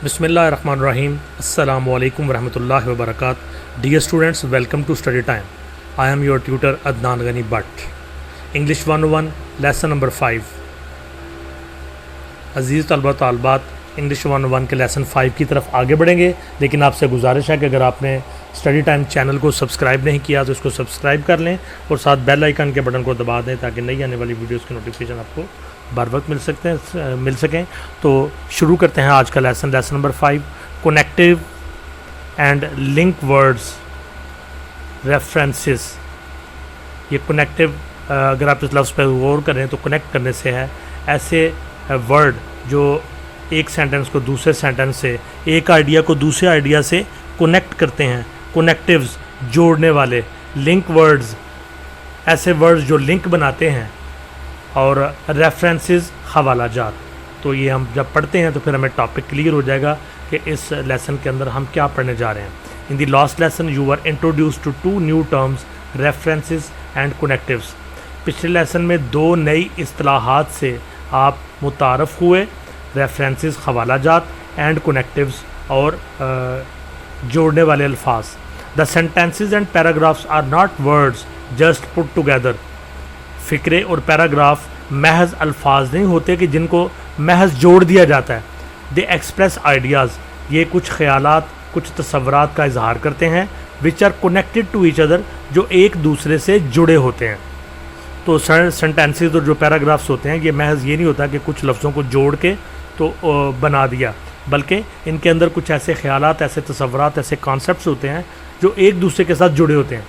Bismillahirrahmanirrahim. Assalamu alaikum warahmatullahi wabarakatuh. Dear students, welcome to study time. I am your tutor Adnan Ghani Bhatt. English 101 lesson number 5. अज़ीज़ तलबा तालबात, English 101 के lesson 5 की तरफ आगे बढ़ेंगे, लेकिन आपसे गुजारिश है कि अगर आपने स्टडी टाइम चैनल को सब्सक्राइब नहीं किया तो इसको सब्सक्राइब कर लें और साथ बेल आइकन के बटन को दबा दें ताकि नई आने वाली वीडियोस की नोटिफिकेशन आपको बर वक्त मिल सकें। तो शुरू करते हैं आज का lesson number 5, connective and link words references. ये कनेक्टिव, अगर आप इस लफ्ज़ पर गौर करें तो कनेक्ट करने से है ऐसे वर्ड जो एक सेंटेंस को दूसरे सेंटेंस से, एक आइडिया को दूसरे आइडिया से कनेक्ट करते हैं। कनेक्टिव्स जोड़ने वाले, लिंक वर्ड्स ऐसे वर्ड्स जो लिंक बनाते हैं, और रेफरेंसेस हवाला जात। तो ये हम जब पढ़ते हैं तो फिर हमें टॉपिक क्लियर हो जाएगा कि इस लेसन के अंदर हम क्या पढ़ने जा रहे हैं। In the last lesson you are introduce to 2 new terms, references and connectives. पिछले लेसन में 2 नई इस्तिलाहात से आप मुतारफ़ हुए, रेफरेंसेस हवाला जात एंड कनेक्टिव्स और जोड़ने वाले अल्फाज। The sentences and paragraphs are not words just put together. फ़िक्रे और पैराग्राफ महज अल्फाज नहीं होते कि जिनको महज जोड़ दिया जाता है। दे एक्सप्रेस आइडियाज़, ये कुछ ख़यालात, कुछ तसव्वुरात का इजहार करते हैं। Which are connected to each other, जो एक दूसरे से जुड़े होते हैं। तो सेंटेंसेस और जो पैराग्राफ्स होते हैं, ये महज ये नहीं होता कि कुछ लफ्ज़ों को जोड़ के तो बना दिया, बल्कि इनके अंदर कुछ ऐसे ख़यालात, ऐसे तसव्वुरात, ऐसे कॉन्सेप्ट्स होते हैं जो एक दूसरे के साथ जुड़े होते हैं।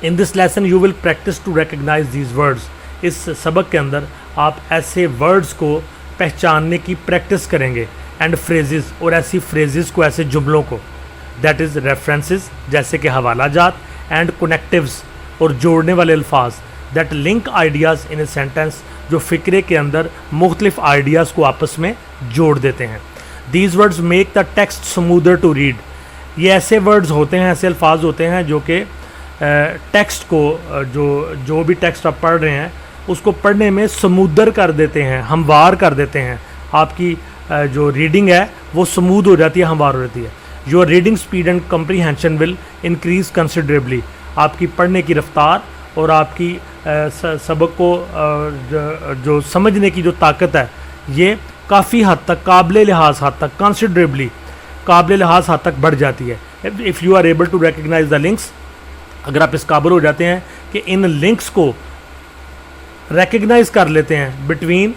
In this lesson you will practise to recognise these words. इस सबक के अंदर आप ऐसे वर्ड्स को पहचानने की प्रैक्टिस करेंगे, एंड फ्रेजेस, और ऐसी फ्रेजेस को, ऐसे जुमलों को। दैट इज़ रेफरेंसेस, जैसे कि हवाला जात, एंड कनेक्टिव्स, और जोड़ने वाले अल्फाज। That link ideas in a sentence, जो फ़िक्रे के अंदर मुख्तलिफ आइडियाज़ को आपस में जोड़ देते हैं। These words make the text smoother to read. ये ऐसे वर्ड्स होते हैं, ऐसे अल्फाज होते हैं जो कि टेक्स्ट को, जो भी टेक्स्ट आप पढ़ रहे हैं उसको पढ़ने में स्मूदर कर देते हैं, हमवार कर देते हैं। आपकी जो रीडिंग है वो स्मूद हो जाती है, हमवार हो जाती है। Your reading speed and comprehension will increase considerably. आपकी पढ़ने की रफ्तार और आपकी सबक को जो समझने की जो ताकत है, ये काफ़ी हद तक, काबिल लिहाज हद तक, कंसिडरेबली काबिल लिहाज हद तक बढ़ जाती है। If you are able to recognise the links, अगर आप इस काबिल हो जाते हैं कि इन लिंक्स को रिकग्नाइज कर लेते हैं between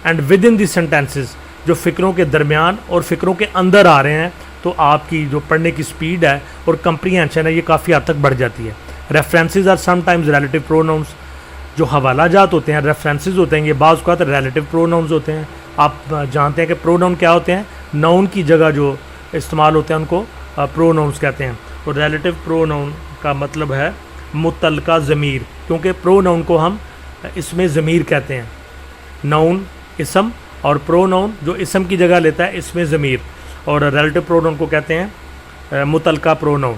and with in the sentences, जो फ़िक्रों के दरमियान और फ़िक्रों के अंदर आ रहे हैं, तो आपकी जो पढ़ने की स्पीड है और कंप्रीहेंशन है, ये काफ़ी हद तक बढ़ जाती है। References are sometimes relative pronouns. जो हवाला जात होते हैं, रेफरेंसेस होते हैं, ये बाज़ का रिलेटिव प्रोनाउंस होते हैं। आप जानते हैं कि प्रोनाउन क्या होते हैं, नाउन की जगह जो इस्तेमाल होते हैं उनको प्रोनाउंस कहते हैं। और रिलेटिव प्रोनाउन का मतलब है मुतल्लका ज़मीर, क्योंकि प्रोनाउन को हम इसमें ज़मीर कहते हैं। नाउन इसम, और प्रोनाउन जो इसम की जगह लेता है इसमें ज़मीर, और रिलेटिव प्रोनाउन को कहते हैं मुतल्लका प्रोनाउन।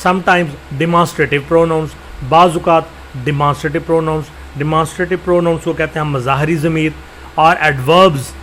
समटाइम्स डिमॉन्स्ट्रेटिव प्रोनाउंस, बाज़ुकात डिमॉन्स्ट्रेटिव प्रोनाउंस को कहते हैं मज़ाहरी ज़मीर। और एडवर्ब्स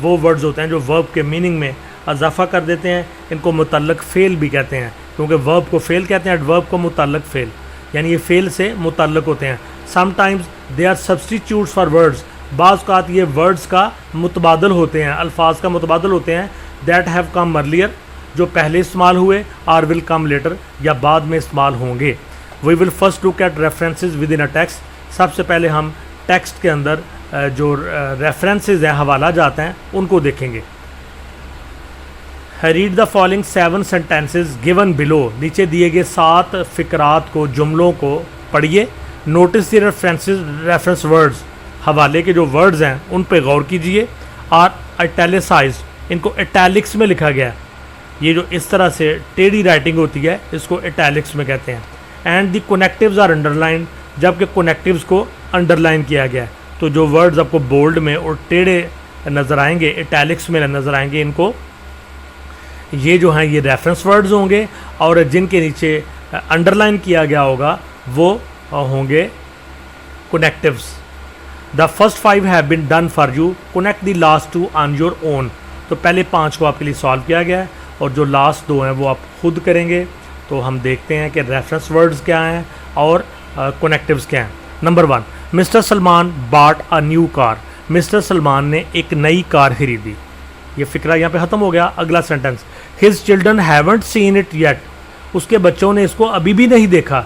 वो वर्ड्स होते हैं जो वर्ब के मीनिंग में इजाफा कर देते हैं, इनको मुतल्लक फ़ेल भी कहते हैं, क्योंकि वर्ब को फ़ेल कहते हैं, एडवर्ब को मुतल्लक फ़ेल, यानी ये फ़ेल से मुतल्लक होते हैं। Sometimes they are substitutes for words, बाज़ औक़ात ये वर्ड्स का मुतबादल होते हैं, अल्फाज का मुतबादल होते हैं। दैट हैव कम अर्लियर, जो पहले इस्तेमाल हुए, आर विल कम लेटर, या बाद में इस्तेमाल होंगे। We will first look at references within a text. सबसे पहले हम टेक्स्ट के अंदर जो रेफरेंसेस हैं, हवाला जाते हैं, उनको देखेंगे। Read the following 7 sentences given below. नीचे दिए गए 7 फ़िक्रात को, जुमलों को पढ़िए। नोटिस द रेफरेंस वर्ड्स, हवाले के जो वर्ड्स हैं उन पे गौर कीजिए। आर इटैलिसाइज्ड, इनको इटैलिक्स में लिखा गया है। ये जो इस तरह से टेढ़ी राइटिंग होती है इसको इटैलिक्स में कहते हैं। And the connectives are underline, जबकि कनेक्टिव्स को अंडरलाइन किया गया है। तो जो वर्ड्स आपको बोल्ड में और टेढ़े नज़र आएंगे, इटैलिक्स में नज़र आएंगे, इनको, ये जो हैं ये रेफरेंस वर्ड्स होंगे, और जिनके नीचे अंडरलाइन किया गया होगा वो होंगे connectives. The first 5 have been done for you, connect the last 2 on your own. तो पहले 5 को आपके लिए सॉल्व किया गया है और जो लास्ट 2 हैं वो आप खुद करेंगे। तो हम देखते हैं कि रेफरेंस वर्ड्स क्या हैं और कनेक्टिव्स क्या हैं। Number 1, mister Salman bought a new car. Mister Salman ने एक नई कार खरीदी। ये फिक्रा यहाँ पे ख़त्म हो गया। अगला sentence, his children haven't seen it yet. उसके बच्चों ने इसको अभी भी नहीं देखा।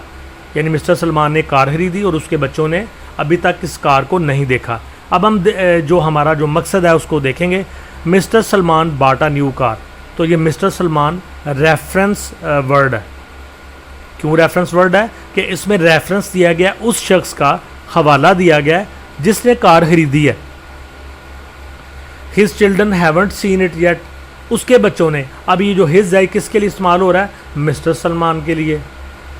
यानी मिस्टर सलमान ने कार खरीदी और उसके बच्चों ने अभी तक इस कार को नहीं देखा। अब हम जो हमारा जो मकसद है उसको देखेंगे। Mister Salman bought a new car, तो ये मिस्टर सलमान रेफरेंस वर्ड है। क्यों रेफरेंस वर्ड है? कि इसमें रेफरेंस दिया गया उस शख्स का, हवाला दिया गया जिसने कार खरीदी है। His children haven't seen it yet, उसके बच्चों ने। अब ये जो हिज है किसके लिए इस्तेमाल हो रहा है? मिस्टर सलमान के लिए।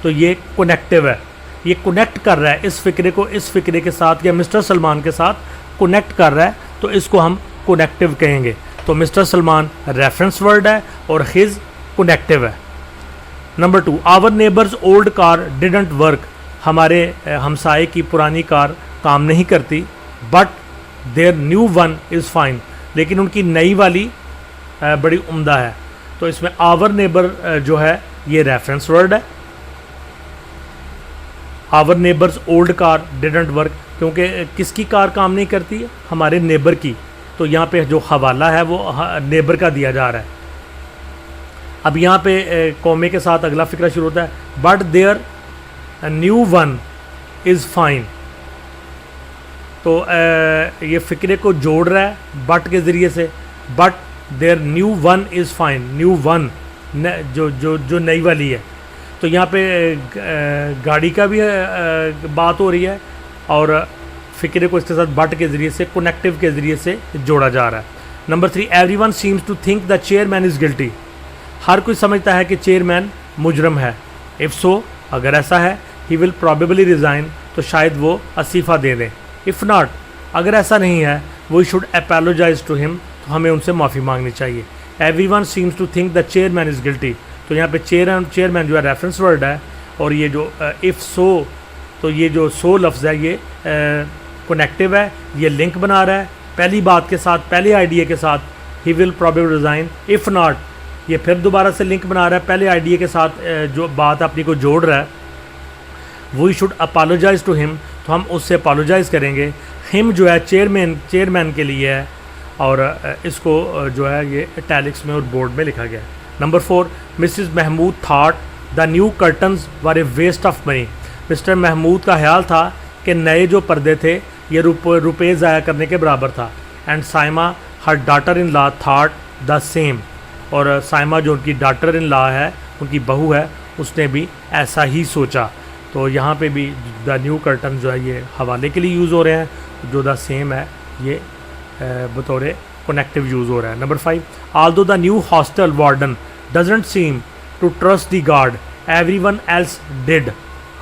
तो ये कनेक्टिव है, ये कनेक्ट कर रहा है इस फिक्रे को इस फिक्रे के साथ या मिस्टर सलमान के साथ कनेक्ट कर रहा है, तो इसको हम कनेक्टिव कहेंगे। तो मिस्टर सलमान रेफरेंस वर्ड है और हिज कनेक्टिव है। Number 2, our neighbour's old car didn't work. हमारे हमसाए की पुरानी कार काम नहीं करती। But their new one is fine, लेकिन उनकी नई वाली बड़ी उम्दा है। तो इसमें आवर नेबर जो है ये रेफरेंस वर्ड है। Our neighbour's old car didn't work, क्योंकि किसकी कार काम नहीं करती है? हमारे नेबर की। तो यहाँ पे जो हवाला है वो नेबर का दिया जा रहा है। अब यहाँ पे कौमे के साथ अगला फिक्रा शुरू होता है, but their new one is fine. तो ये फिक्रे को जोड़ रहा है बट के ज़रिए से। But their new one is fine, new one जो नई वाली है। तो यहाँ पे गाड़ी का भी बात हो रही है और फिक्रे को इसके साथ बट के ज़रिए से, कनेक्टिव के ज़रिए से जोड़ा जा रहा है। Number 3, everyone seems to think the chairman is guilty. हर कोई समझता है कि चेयरमैन मुजरम है। इफ़ सो, अगर ऐसा है, ही विल प्रॉबेबली रिज़ाइन, तो शायद वो इस्तीफ़ा दे दें। इफ़ नॉट, अगर ऐसा नहीं है, we should apologise to him, तो हमें उनसे माफ़ी मांगनी चाहिए। Everyone seems to think the chairman is guilty, तो यहाँ पे चेयरमैन जो है रेफरेंस वर्ड है। और ये जो इफ़ सो, तो ये जो सो लफ्ज़ है ये कनेक्टिव है, ये लिंक बना रहा है पहली बात के साथ, पहले आइडिया के साथ, he will probably resign. If not, ये फिर दोबारा से लिंक बना रहा है पहले आइडिया के साथ, जो बात अपनी को जोड़ रहा है। We should apologise to him, तो हम उससे अपोलोजाइज़ करेंगे। हिम जो है चेयरमैन के लिए है और इसको जो है ये इटैलिक्स में और बोर्ड में लिखा गया है। Number 4, Mrs Mahmood thought the new curtains were a waste of money. Mr Mahmood का ख्याल था कि नए जो पर्दे थे ये रुपये ज़ाया करने के बराबर था। And Saima her daughter in law thought the same, और साइमा जो उनकी डॉटर इन लॉ है, उनकी बहू है, उसने भी ऐसा ही सोचा। तो यहाँ पे भी द न्यू कर्टन जो है ये हवाले के लिए यूज़ हो रहे हैं, जो द सेम है ये बतौर कनेक्टिव यूज़ हो रहा है। Number 5, although the new hostel warden doesn't seem to trust the guard everyone else did.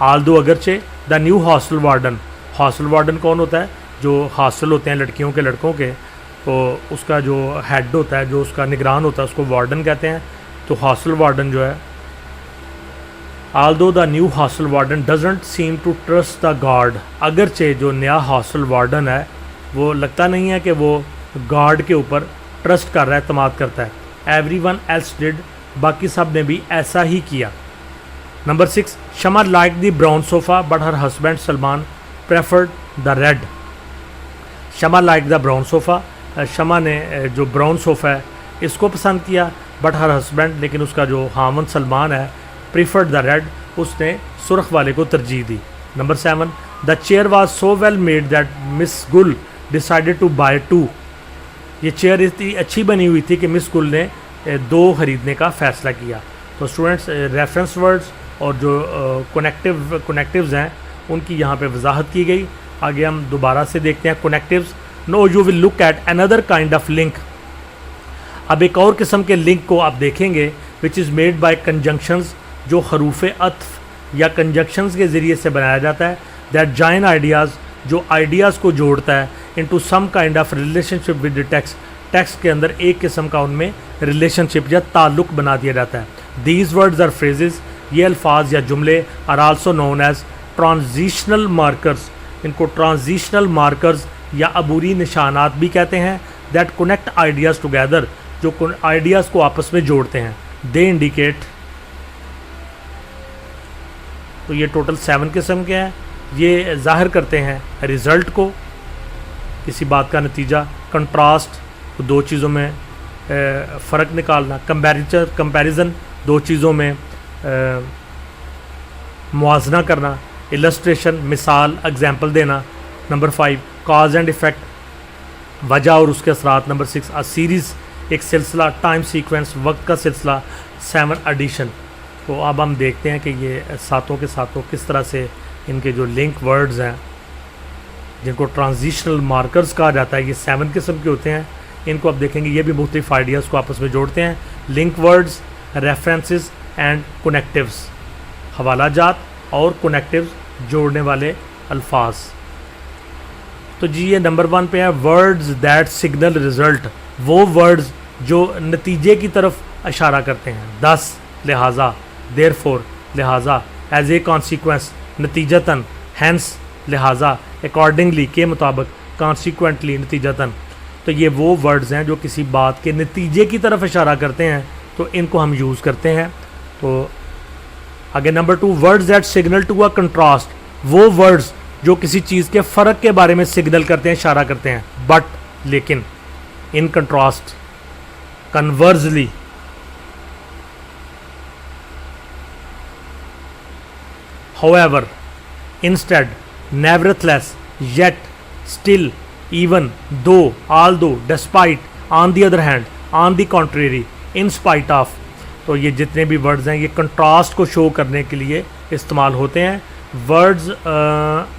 Although अगरचे द न्यू हॉस्टल वार्डन कौन होता है? जो हॉस्टल होते हैं लड़कियों के लड़कों के, तो उसका जो हेड होता है, जो उसका निगरान होता है, उसको वार्डन कहते हैं। तो हॉस्टल वार्डन जो है, although the new hostel warden doesn't seem to trust the guard, अगरचे जो नया हॉस्टल वार्डन है वो लगता नहीं है कि वो गार्ड के ऊपर ट्रस्ट कर रहा है, एतमाद करता है। एवरीवन एल्स डिड, बाकी सब ने भी ऐसा ही किया। Number 6, Shama like the brown sofa but her husband Salman preferred the red. Shama like the brown sofa, Shama ने जो ब्राउन सोफ़ा है इसको पसंद किया, बट हर हस्बैंड, लेकिन उसका जो हामन सलमान है, प्रीफर्ड द रेड, उसने सुर्ख वाले को तरजीह दी। Number 7, the chair was so well made that miss Gul decided to buy 2। ये चेयर इतनी अच्छी बनी हुई थी कि मिस गुल ने 2 ख़रीदने का फ़ैसला किया। तो स्टूडेंट्स, रेफरेंस वर्ड्स और जो कनेक्टिव्स हैं उनकी यहाँ पे वजाहत की गई। आगे हम दोबारा से देखते हैं connectives. Now you will look at another kind of link. अब एक और किस्म के लिंक को आप देखेंगे, which is made by conjunctions, जो हरूफ अत्फ या कंजंक्शंस के ज़रिए से बनाया जाता है। दैट जॉइन आइडियाज़, जो आइडियाज़ को जोड़ता है, into some kind of relationship with the text, text के अंदर एक किस्म का उनमें रिलेशनशिप या ताल्लुक़ बना दिया जाता है। दीज वर्ड्स आर फ्रेजेस, ये अल्फाज या जुमले are also known as transitional markers, इनको ट्रांजिशनल मार्कर्स या अबूरी निशानात भी कहते हैं, दैट कनेक्ट आइडियाज़ टुगेदर, जो आइडियाज़ को आपस में जोड़ते हैं। दे इंडिकेट, तो ये टोटल 7 किस्म के हैं। ये ज़ाहिर करते हैं रिज़ल्ट को, किसी बात का नतीजा। कंट्रास्ट, दो चीज़ों में फ़र्क निकालना। कंपैरिजन, दो चीज़ों में मुआजना करना। इलस्ट्रेशन, मिसाल, एग्जाम्पल देना। नंबर 5 कॉज एंड इफ़ेक्ट, वजह और उसके असरात। नंबर 6 अ सीरीज़, एक सिलसिला। टाइम सीक्वेंस, वक्त का सिलसिला। 7 एडिशन। तो अब हम देखते हैं कि ये सातों के सातों किस तरह से इनके जो लिंक वर्ड्स हैं, जिनको ट्रांजिशनल मार्कर्स कहा जाता है, ये 7 किस्म के होते हैं। इनको अब देखेंगे, ये भी मुख्तलिफ आइडियाज़ को आपस में जोड़ते हैं। Link words, references and connectives, हवाला जात और कनेक्टिव्स, जोड़ने वाले अल्फाज। तो जी ये नंबर 1 पे है वर्ड्स दैट सिग्नल रिज़ल्ट, वो वर्ड्स जो नतीजे की तरफ इशारा करते हैं। 10 लिहाजा, देयरफॉर लिहाजा, एज ए कॉन्सिक्वेंस नतीजतन, हैंस लिहाजा, अकॉर्डिंगली के मुताबिक, कॉन्सिक्वेंटली नतीजतन। तो ये वो वर्ड्स हैं जो किसी बात के नतीजे की तरफ इशारा करते हैं, तो इनको हम यूज़ करते हैं। तो आगे number 2 words that signal to a contrast, वो वर्ड्स जो किसी चीज़ के फ़र्क के बारे में सिग्नल करते हैं, इशारा करते हैं। बट, लेकिन, in contrast, conversely, however, instead, nevertheless, yet, still, even, though, although, despite, on the other hand, on the contrary, in spite of। तो ये जितने भी वर्ड्स हैं ये कंट्रास्ट को शो करने के लिए इस्तेमाल होते हैं। वर्ड्स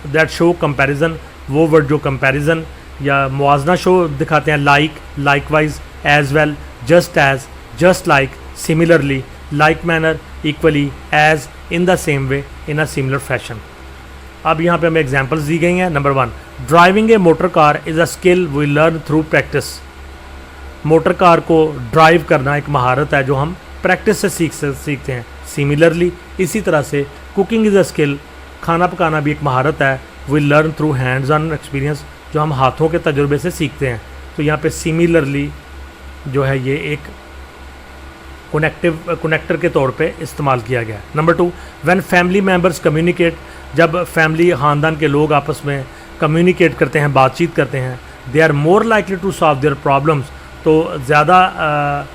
दैट शो कंपैरिजन, वो वर्ड जो कंपैरिजन या मुआजना शो दिखाते हैं। Like, likewise, as well, just as, just like, similarly, like manner, equally, as, in the same way, in a similar fashion. अब यहाँ पे हमें एग्जांपल्स दी गई हैं। Number 1 driving a motor car is a skill we learn through practice. Motor car को drive करना एक महारत है जो हम प्रैक्टिस से सीखते हैं। सिमिलरली, इसी तरह से कुकिंग इज़ अ स्किल, खाना पकाना भी एक महारत है। We learn through hands on experience, जो हम हाथों के तजुर्बे से सीखते हैं। तो यहाँ पे सिमिलरली जो है ये एक कनेक्टर के तौर पे इस्तेमाल किया गया। Number 2 when family members communicate, जब फैमिली ख़ानदान के लोग आपस में कम्युनिकेट करते हैं, बातचीत करते हैं। They are more likely to solve their problems, तो ज़्यादा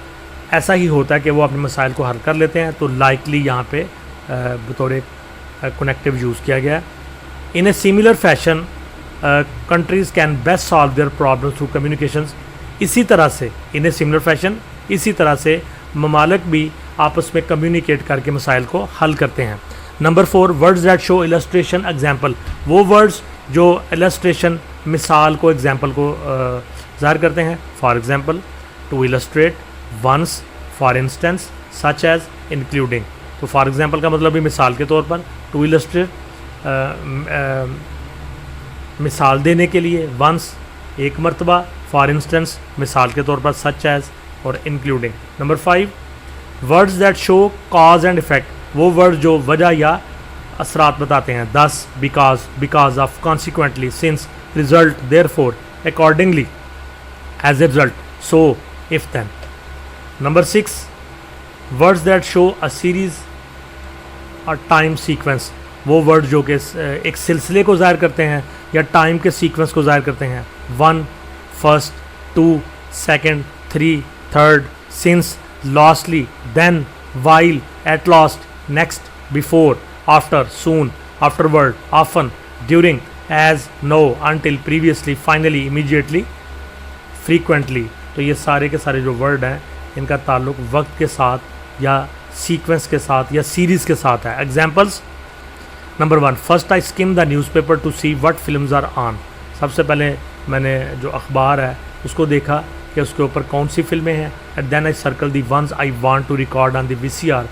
ऐसा ही होता है कि वो अपने मसाइल को हल कर लेते हैं। तो लाइकली यहाँ पे बतौर कनेक्टिव यूज़ किया गया। In a similar fashion countries can best solve their problems through communications. इसी तरह से इन ए सिमिलर फैशन, इसी तरह से ममालिक भी आपस में कम्युनिकेट करके मसाइल को हल करते हैं। Number 4 words that show illustration example, वो वर्ड्स जो इलस्ट्रेशन, मिसाल को, एग्जाम्पल को ज़ाहिर करते हैं। For example, to illustrate, once, for instance, such as, including. तो फॉर एग्जाम्पल का मतलब भी मिसाल के तौर पर, टू इलस्ट्रेट मिसाल देने के लिए, वंस एक मरतबा, फॉर इंस्टेंस मिसाल के तौर पर, सच एज और including. Number 5 words that show cause and effect, वो वर्ड जो वजह या असरात बताते हैं। 10 because, because of, consequently, since, result, therefore, accordingly, as a result, so, if then. Number 6 words that show a series और time sequence, वो word जो कि एक सिलसिले को ज़ाहिर करते हैं या टाइम के सीक्वेंस को ज़ाहिर करते हैं। 1 first, 2 second, 3 third, since, lastly, then, while, at last, next, before, after, soon, afterward, often, during, as, now, until, previously, finally, immediately, frequently. तो ये सारे के सारे जो वर्ड हैं इनका ताल्लुक वक्त के साथ या सीक्वेंस के साथ या सीरीज़ के साथ है। Examples, number 1 first I skim the newspaper to see what films are on. सबसे पहले मैंने जो अखबार है उसको देखा कि उसके ऊपर कौन सी फिल्में हैं। And then I circle the ones I want to record on the VCR,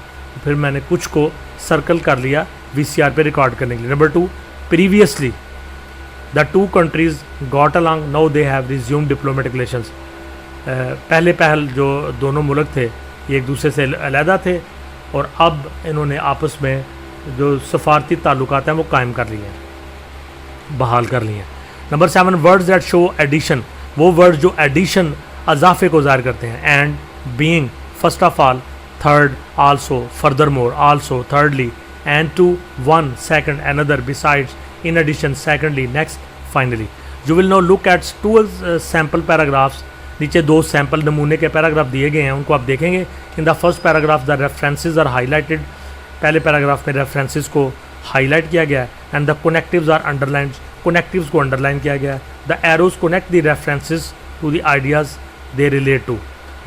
फिर मैंने कुछ को सर्कल कर लिया VCR पे रिकॉर्ड करने के लिए। Number 2 previously the two countries got along, now they have resume diplomatic relations. पहले पहल जो दोनों मुल्क थे ये एक दूसरे से अलहदा थे और अब इन्होंने आपस में जो सफारती ताल्लुकात हैं वो कायम कर लिए हैं, बहाल कर लिए हैं। Number 7 words that show addition, वो वर्ड जो एडिशन अजाफे को ज़ाहिर करते हैं। And, being, first of all, third, also, furthermore, also, thirdly, and too, one, second, another, besides, in addition, secondly, next, finally. You will now look at 2 sample paragraphs, नीचे 2 sample नमूने के paragraph दिए गए हैं, उनको आप देखेंगे। In the first paragraph the references are highlighted, पहले पैराग्राफ में रेफरेंसेस को हाईलाइट किया गया है। And the connectives are underlined, connectives को अंडरलाइन किया गया है। The arrows connect the references to the ideas they relate to,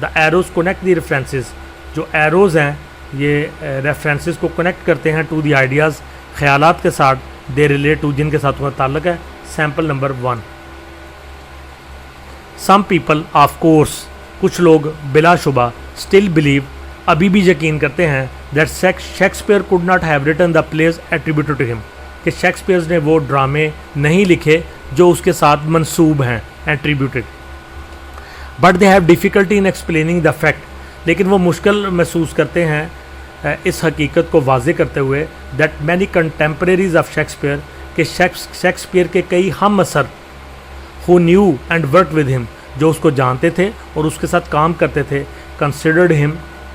the arrows connect the references, जो एरोज़ हैं ये रेफरेंसेस को कनेक्ट करते हैं टू द आइडियाज़, ख्यालात के साथ, दे रिलेट टू, जिनके साथ उनका ताल्लुक है। Sample number 1, some people of course, कुछ लोग बिलाशुबा, स्टिल बिलीव, अभी भी यकीन करते हैं, that Shakespeare could not have written the plays attributed to him, कि शेक्सपियर ने वो ड्रामे नहीं लिखे जो उसके साथ मंसूब हैं, attributed. But they have difficulty in explaining the fact, लेकिन वो मुश्किल महसूस करते हैं इस हकीकत को वाज़ेह करते हुए, that many contemporaries of Shakespeare, कि शेक्सपियर के कई हम असर, who knew and work with him, जो उसको जानते थे और उसके साथ काम करते थे, कंसिडर्ड हिम,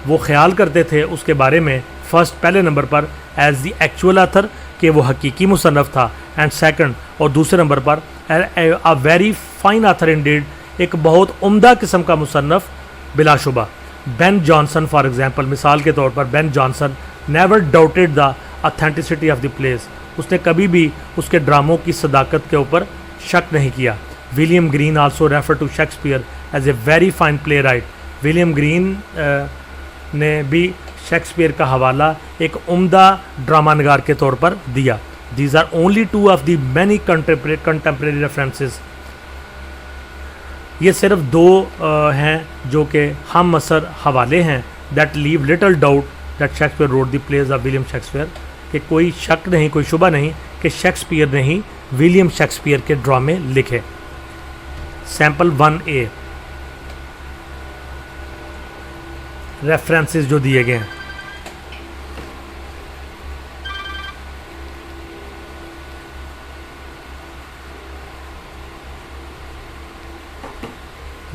वो ख्याल करते थे उसके बारे में, फर्स्ट, पहले नंबर पर, एज द एक्चुअल ऑथर, कि वो हकीकी मुसन्नफ़ था, एंड सेकंड, और दूसरे नंबर पर, a very fine author Indeed, एक बहुत उम्दा किस्म का मुसन्नफ़ बिलाशुबा। बेन जॉनसन फॉर एग्जांपल, मिसाल के तौर पर Ben Jonson never doubted the authenticity of the place, उसने कभी भी उसके ड्रामों की सदाकत के ऊपर शक नहीं किया। William Green also refer to Shakespeare as a very fine playwright, William Green ने भी शेक्सपियर का हवाला एक उम्दा ड्रामा नगार के तौर पर दिया। These are only 2 of the many contemporary references, ये सिर्फ 2 हैं जो कि हम असर हवाले हैं, that leave little doubt that Shakespeare road the place of William Shakespeare, कि कोई शक नहीं, कोई शुबा नहीं कि शेक्सपियर ने ही विलियम शेक्सपियर के ड्रामे लिखे। सैम्पल 1A, रेफरेंसेस जो दिए गए हैं,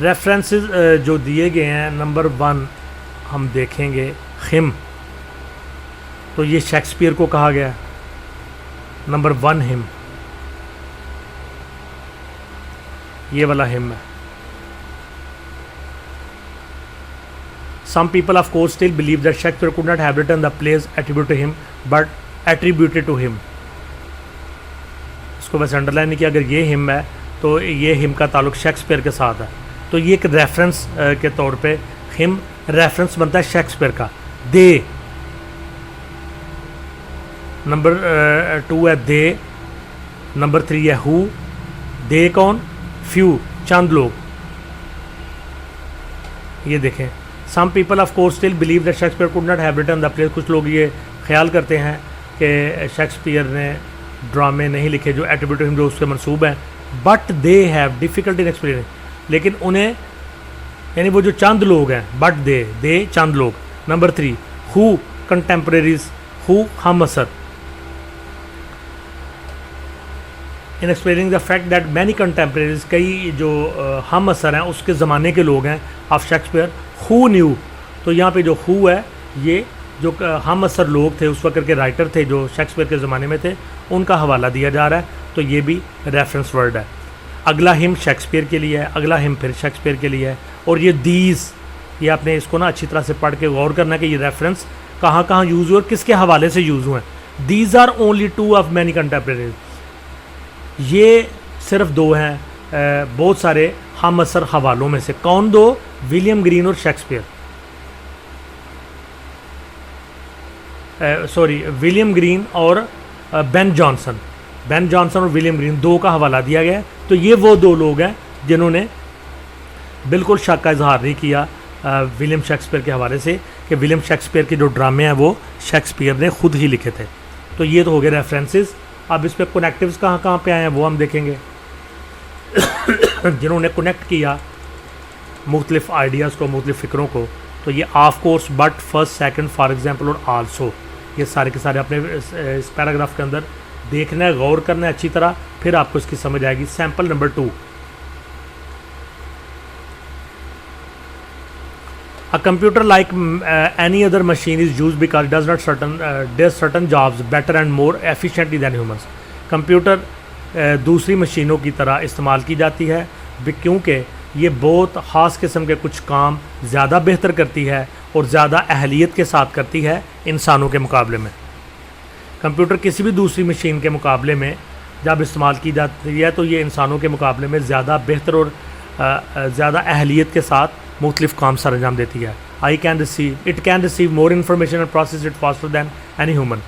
रेफरेंसेस जो दिए गए हैं, नंबर 1 हम देखेंगे, हिम, तो ये शेक्सपियर को कहा गया। नंबर 1 हिम, ये वाला हिम है। Some people of course still believe that Shakespeare could not have written the plays attribute to him but attributed to him, इसको वैसे अंडरलाइन नहीं किया, अगर ये हिम है तो ये हिम का ताल्लुक शेक्सपियर के साथ है, तो ये एक रेफरेंस के तौर पे हिम रेफरेंस बनता है शेक्सपियर का। दे, नंबर 2 है दे, नंबर 3 है हु, दे कौन, फ्यू, चंद लोग। ये देखें, some people of course still believe that Shakespeare could not have written the plays, कुछ लोग ये ख्याल करते हैं कि शेक्सपियर ने ड्रामे नहीं लिखे जो एट्रीब्यूट हिम, जो उसके मंसूब हैं, but they have difficulty in explaining, लेकिन उन्हें, यानी वो जो चंद लोग हैं, बट दे चंद लोग। नंबर 3 हु, कंटेम्प्रेरीज, हु हम असर, इन explaining the fact that many contemporaries, कई जो हम असर हैं उसके ज़माने के लोग हैं ऑफ शेक्सपियर, हु न्यू, तो यहाँ पे जो हु है ये जो हम असर लोग थे उस वक्त के राइटर थे जो शेक्सपियर के ज़माने में थे, उनका हवाला दिया जा रहा है, तो ये भी रेफरेंस वर्ड है। अगला हिम शेक्सपियर के लिए है, अगला हिम फिर शेक्सपियर के लिए है, और ये दीज, ये आपने इसको ना अच्छी तरह से पढ़ के गौर करना कि ये रेफरेंस कहाँ कहाँ यूज़ हुए और किसके हवाले से यूज़ हुए हैं। These are only 2 of many contemporaries, ये सिर्फ 2 हैं बहुत सारे हम असर हवालों में से। कौन 2? विलियम ग्रीन और शेक्सपियर, सॉरी विलियम ग्रीन और बेन जॉनसन, बेन जॉनसन और विलियम ग्रीन 2 का हवाला दिया गया है, तो ये वो 2 लोग हैं जिन्होंने बिल्कुल शक का इजहार नहीं किया विलियम शेक्सपियर के हवाले से कि विलियम शेक्सपियर के जो ड्रामे हैं वो शेक्सपियर ने खुद ही लिखे थे। तो ये तो हो गए रेफरेंसेस। अब इस पर कनेक्टिव्स कहाँ कहाँ पे आए हैं वो हम देखेंगे। जिन्होंने कनेक्ट किया मुख्तलिफ आइडियाज़ को, मुख्तलिफ फ़िक्रों को, तो ये of course, but, first, second, for example और आल्सो, ये सारे के सारे अपने इस पैराग्राफ के अंदर देखना है, गौर करना है अच्छी तरह, फिर आपको इसकी समझ आएगी। Sample number 2, A computer like any other machine is used because it does not does certain jobs better and more efficiently than humans. Computer दूसरी मशीनों की तरह इस्तेमाल की जाती है क्योंकि ये बहुत ख़ास किस्म के कुछ काम ज़्यादा बेहतर करती है और ज़्यादा अहलियत के साथ करती है इंसानों के मुकाबले में। कंप्यूटर किसी भी दूसरी मशीन के मुकाबले में जब इस्तेमाल की जाती है तो ये इंसानों के मुकाबले में ज़्यादा बेहतर और ज़्यादा अहलियत के साथ मुख्तलिफ़ काम सर अंजाम देती है। It can receive more information and process it faster than any human.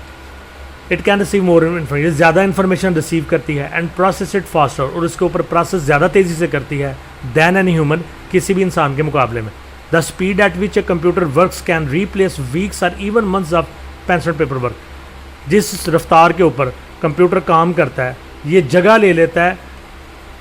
It can receive more information, ज़्यादा इन्फॉर्मेशन रिसीव करती है, एंड प्रोसेस इट फास्टर, और उसके ऊपर प्रोसेस ज़्यादा तेज़ी से करती है दैन एनी ह्यूमन, किसी भी इंसान के मुकाबले में। The speed at which a computer works can replace weeks और even months of pencil paper work. जिस रफ्तार के ऊपर कंप्यूटर काम करता है ये जगह ले लेता है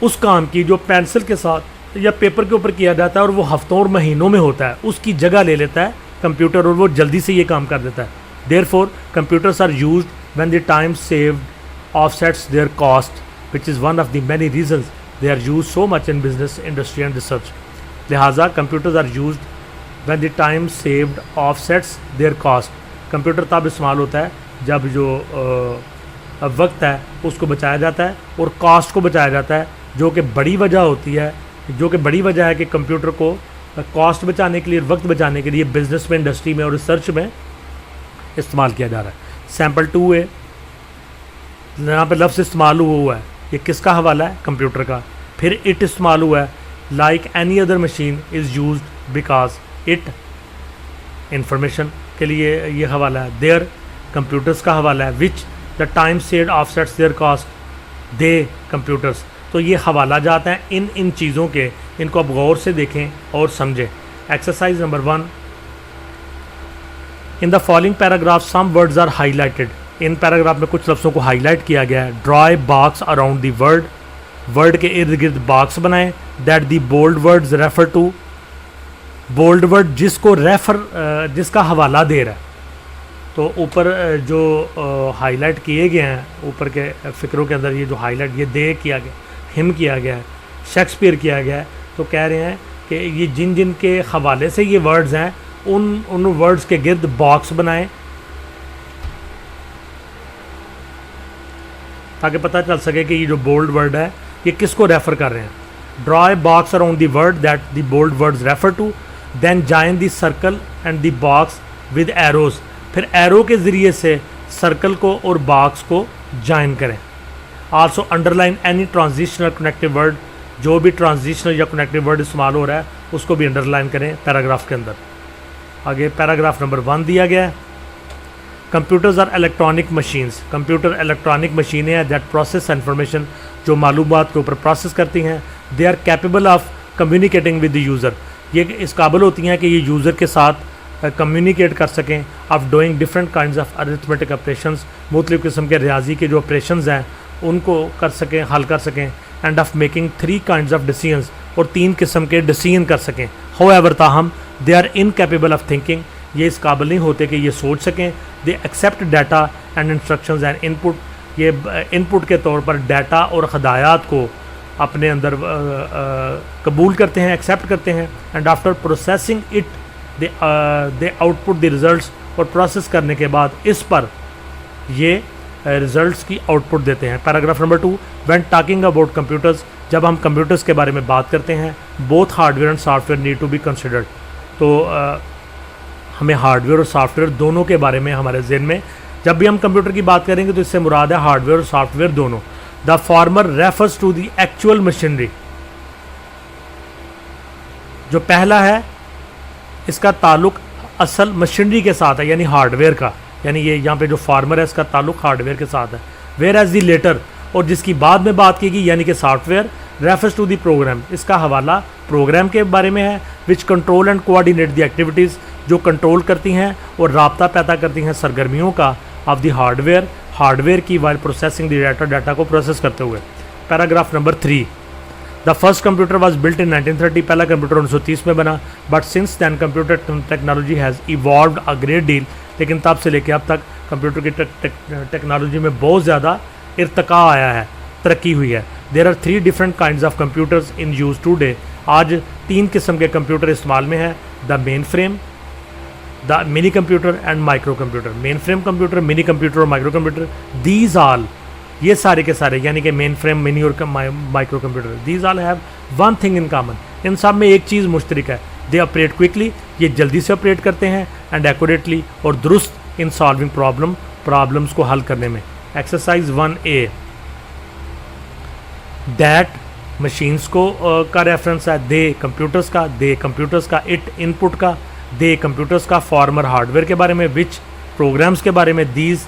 उस काम की जो पेंसिल के साथ या पेपर के ऊपर किया जाता है और वो हफ्तों और महीनों में होता है, उसकी जगह ले लेता है कंप्यूटर और वो जल्दी से ये काम कर देता है। Therefore computers are used when the time saved offsets their cost, which is one of the many reasons they are used so much in business, industry and research. लिहाजा computers are used when the time saved offsets their cost. Computer तब इस्तेमाल होता है जब जो वक्त है उसको बचाया जाता है और कॉस्ट को बचाया जाता है, जो कि बड़ी वजह होती है, जो कि बड़ी वजह है कि कंप्यूटर को कॉस्ट बचाने के लिए, वक्त बचाने के लिए बिज़नेस में, इंडस्ट्री में और रिसर्च में इस्तेमाल किया जा रहा है। सैम्पल 2 है, यहाँ पे लफ्ज़ इस्तेमाल हुआ है, ये किसका हवाला है? कंप्यूटर का। फिर इट इस्तेमाल हुआ है, like any other machine is used because it, information के लिए ये हवाला है। देयर, कंप्यूटर्स का हवाला है। Which, the time saved offsets their cost, they, computers. तो ये हवाला जाते हैं इन चीज़ों के, इनको आप गौर से देखें और समझें। Exercise number 1, in the following paragraph some words are highlighted. इन पैराग्राफ में कुछ लफ्ज़ों को हाईलाइट किया गया है। Draw a box around the word, word के इर्द गिर्द बॉक्स बनाएं। That the bold words refer to, bold word जिसको रेफर, जिसका हवाला दे रहा है। तो ऊपर जो हाईलाइट किए गए हैं ऊपर के फ़िक्रों के अंदर, ये जो हाईलाइट ये दे किया गया, हिम किया गया है, शेक्सपियर किया गया है, तो कह रहे हैं कि ये जिन जिन के हवाले से ये वर्ड्स हैं उन वर्ड्स के गिर्द बॉक्स बनाएं ताकि पता चल सके कि ये जो बोल्ड वर्ड है ये किसको रेफ़र कर रहे हैं। Draw a box around the word that the bold words refer to, then join the circle and the box with arrows. फिर एरो के ज़रिए से सर्कल को और बॉक्स को जॉइन करें। Also underline any transitional connective word, जो भी ट्रांजिशनल या कनेक्टिव वर्ड इस्तेमाल हो रहा है उसको भी अंडरलाइन करें पैराग्राफ के अंदर। आगे पैराग्राफ नंबर 1 दिया गया है, computers are electronic machines. Computer electronic मशीनें हैं दैट प्रोसेस इन्फॉर्मेशन, जो मालूमात के ऊपर प्रोसेस करती हैं। They are capable of communicating with the user, ये इस काबिल होती हैं कि ये यूज़र के साथ कम्युनिकेट कर सकें। Of doing different kinds of arithmetic operations, मुख्तलिफ़ किस्म के रियाजी के जो ऑपरेशंस हैं उनको कर सकें, हल कर सकें। And of making 3 kinds of decisions, और 3 किस्म के डिसीजन कर सकें। हाउएवर, ताहम they are incapable of thinking, ये इस काबिल नहीं होते कि ये सोच सकें। They accept data and instructions and input, ये इनपुट के तौर पर डाटा और हदायत को अपने अंदर कबूल करते हैं, एक्सेप्ट करते हैं। And after processing it they output the results, और प्रोसेस करने के बाद इस पर ये रिज़ल्ट्स की आउटपुट देते हैं। Paragraph number 2, when talking about computers, जब हम कंप्यूटर्स के बारे में बात करते हैं, both hardware and software need to be considered. तो हमें हार्डवेयर और सॉफ्टवेयर दोनों के बारे में हमारे ज़हन में, जब भी हम कंप्यूटर की बात करेंगे तो इससे मुराद है हार्डवेयर और सॉफ्टवेयर दोनों। The former refers to the actual machinery, जो पहला है इसका ताल्लुक असल मशीनरी के साथ है, यानी हार्डवेयर का, यानी ये यहाँ पे जो फार्मर है इसका ताल्लुक हार्डवेयर के साथ है। वेयर एज दी लेटर, और जिसकी बाद में बात की गई यानी कि software, refers to the program, इसका हवाला प्रोग्राम के बारे में है। Which control and coordinate the activities, जो कंट्रोल करती हैं और राब्ता पैदा करती हैं सरगर्मियों का ऑफ दी हार्डवेयर, हार्डवेयर की, while processing the data, data को प्रोसेस करते हुए। Paragraph number 3, the first computer was built in 1930, पहला कंप्यूटर 1930 में बना। But since then computer technology has evolved a great deal, लेकिन तब से लेकर अब तक कंप्यूटर की टेक्नोलॉजी में बहुत ज़्यादा इर्तका आया है, तरक्की हुई है। There are 3 different kinds of computers in use today. आज 3 किस्म के कंप्यूटर इस्तेमाल में है, the main frame, the mini computer and micro computer. Main frame computer, mini computer और माइक्रो कंप्यूटर, दीज आल, ये सारे के सारे यानी कि मेन फ्रेम, मिनी और micro computer, these all have one thing in common. इन सब में एक चीज़ मुश्तरक है, दे ऑपरेट क्विकली, ये जल्दी से ऑपरेट करते हैं, एंड एक्यूरेटली, और दुरुस्त इन सॉल्विंग प्रॉब्लम्स को हल करने में। एक्सरसाइज 1A, दैट मशीन्स को का रेफरेंस है, दे कंप्यूटर्स का, इट इनपुट का, दे कंप्यूटर्स का, फॉर्मर हार्डवेयर के बारे में, विच प्रोग्राम्स के बारे में, these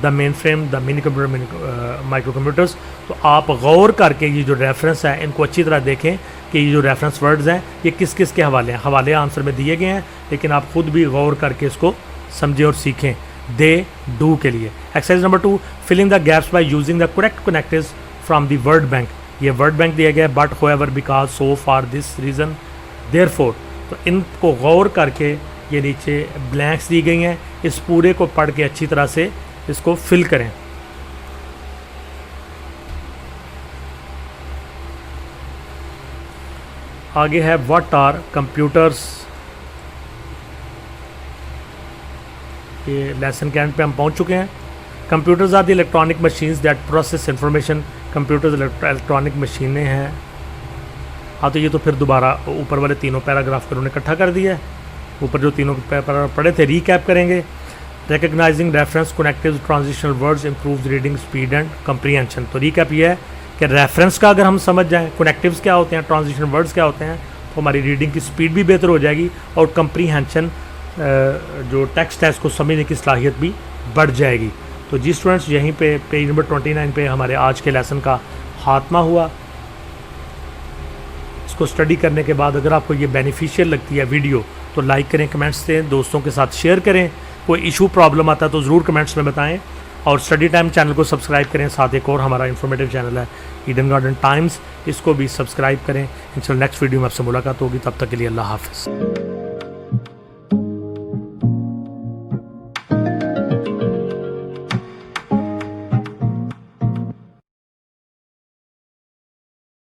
the main frame, the mini computer, micro computers. तो आप गौर करके ये जो रेफरेंस है इनको अच्छी तरह देखें कि ये जो रेफरेंस वर्ड्स हैं ये किस किस के हवाले हैं। हवाले आंसर में दिए गए हैं, लेकिन आप खुद भी गौर करके इसको समझें और सीखें। दे, डू के लिए। Exercise number 2, filling the gaps by using the correct connectives from the word bank. ये वर्ड बैंक दिया गया है, but however, because, so, for, this, reason, therefore. तो इनको गौर करके ये नीचे ब्लैंक्स दी गई हैं, इस पूरे को पढ़ के अच्छी तरह से इसको फिल करें। आगे है व्हाट आर कंप्यूटर्स। ये लेसन के एंड पे हम पहुंच चुके हैं। Computers are the electronic machines that process information. Computers electronic मशीनें हैं। हाँ, तो ये तो फिर दोबारा ऊपर वाले तीनों पैराग्राफ पर उन्होंने इकट्ठा कर दिया है। ऊपर जो तीनों पैराग्राफ पढ़े थे रीकैप करेंगे। Recognising reference connective transitional words improves reading speed and comprehension. तो रीकैप ये है कि रेफरेंस का अगर हम समझ जाएं, कनेक्टिव्स क्या होते हैं, ट्रांजिशनल वर्ड्स क्या होते हैं, तो हमारी रीडिंग की स्पीड भी बेहतर हो जाएगी और कंप्रीहेंशन जो टेक्स्ट है इसको समझने की सलाहियत भी बढ़ जाएगी। तो जी स्टूडेंट्स, यहीं पे पेज नंबर 29 पे हमारे आज के लेसन का खात्मा हुआ। इसको स्टडी करने के बाद अगर आपको ये बेनिफिशियल लगती है वीडियो तो लाइक करें, कमेंट्स दें, दोस्तों के साथ शेयर करें। कोई इशू प्रॉब्लम आता है तो ज़रूर कमेंट्स में बताएं, और स्टडी टाइम चैनल को सब्सक्राइब करें। साथ एक और हमारा इंफॉर्मेटिव चैनल है ईडन गार्डन टाइम्स, इसको भी सब्सक्राइब करें। इंशाल्लाह नेक्स्ट वीडियो में आपसे मुलाकात होगी, तब तक के लिए अल्लाह हाफ़िज़।